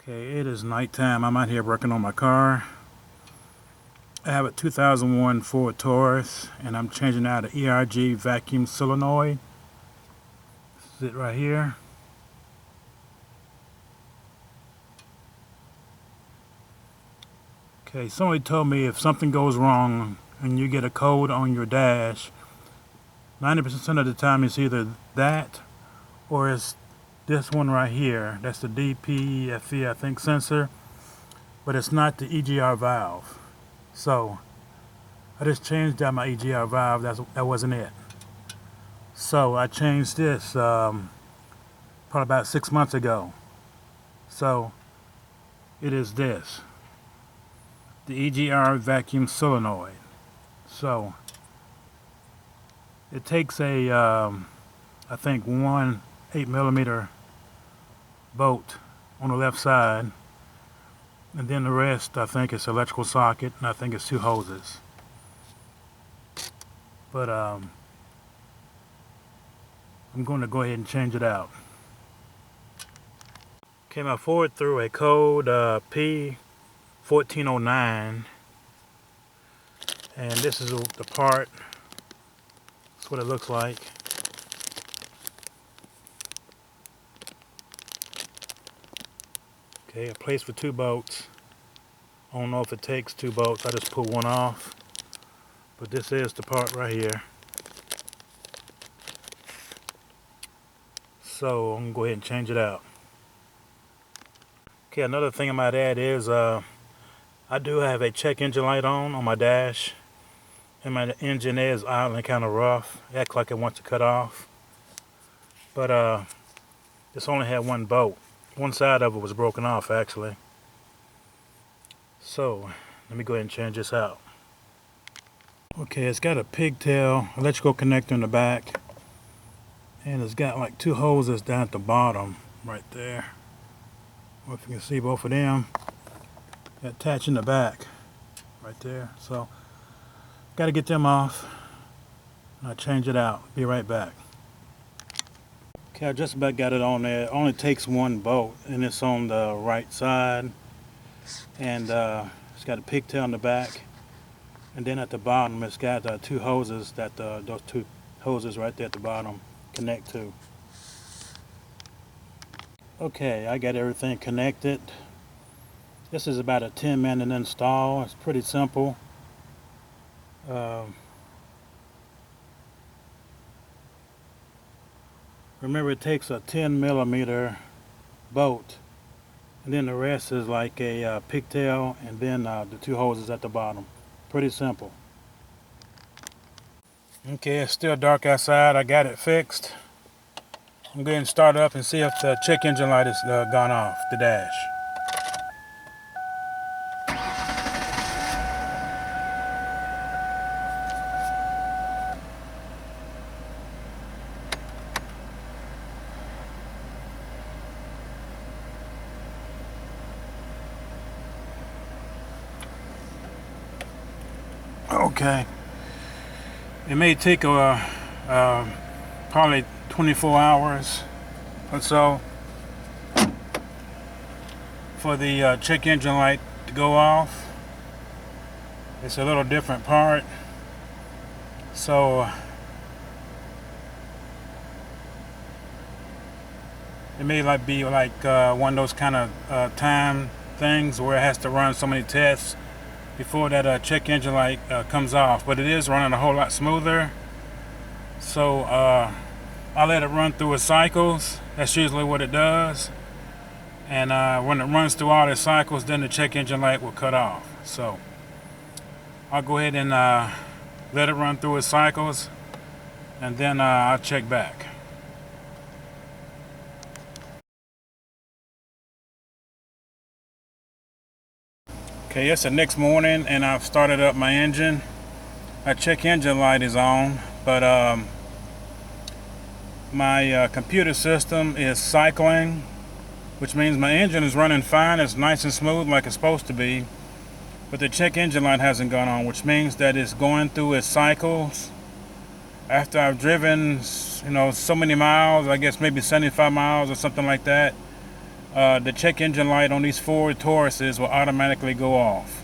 Okay, it is nighttime. I'm out here working on my car. I have a 2001 Ford Taurus, and I'm changing out an EGR vacuum solenoid. This is it right here. Okay, somebody told me if something goes wrong and you get a code on your dash, 90% of the time it's either that or it's this one right here. That's the DPFE, I think, sensor, but it's not the EGR valve. So I just changed out my EGR valve. That wasn't it. So I changed this probably about 6 months ago. So it is this, the EGR vacuum solenoid. So it takes a I think one 8mm bolt on the left side, and then the rest I think is electrical socket, and I think it's 2 hoses. But I'm going to go ahead and change it out. Okay, my Ford threw a code P1409, and this is the part. That's what it looks like. Okay, a place for 2 bolts. I don't know if it takes 2 bolts. I just pull one off. But this is the part right here. So I'm going to go ahead and change it out. Okay, another thing I might add is I do have a check engine light on my dash. And my engine is idling kind of rough. It acts like it wants to cut off. But this only had 1 bolt. One side of it was broken off, actually. So let me go ahead and change this out. Okay, it's got a pigtail electrical connector in the back, and it's got like 2 hoses down at the bottom right there. Well, if you can see both of them, they attach in the back right there. So got to get them off, and I'll change it out. Be right back. Okay, I just about got it on there. It only takes 1 bolt, and it's on the right side, and it's got a pigtail in the back, and then at the bottom it's got 2 hoses that those 2 hoses right there at the bottom connect to. Okay, I got everything connected. This is about a 10-minute install. It's pretty simple. Remember, it takes a 10mm bolt, and then the rest is like a pigtail, and then the 2 hoses at the bottom. Pretty simple. Okay, it's still dark outside. I got it fixed. I'm going to start up and see if the check engine light has gone off the dash. Okay, it may take probably 24 hours or so for the check engine light to go off. It's a little different part, so it may be like one of those kind of time things where it has to run so many tests before that check engine light comes off, but it is running a whole lot smoother. So I let it run through its cycles. That's usually what it does, and when it runs through all its cycles, then the check engine light will cut off. So I'll go ahead and let it run through its cycles, and then I'll check back. Okay, it's the next morning, and I've started up my engine. My check engine light is on, but my computer system is cycling, which means my engine is running fine. It's nice and smooth like it's supposed to be, but the check engine light hasn't gone on, which means that it's going through its cycles. After I've driven, so many miles, I guess maybe 75 miles or something like that, the check engine light on these Ford Tauruses will automatically go off.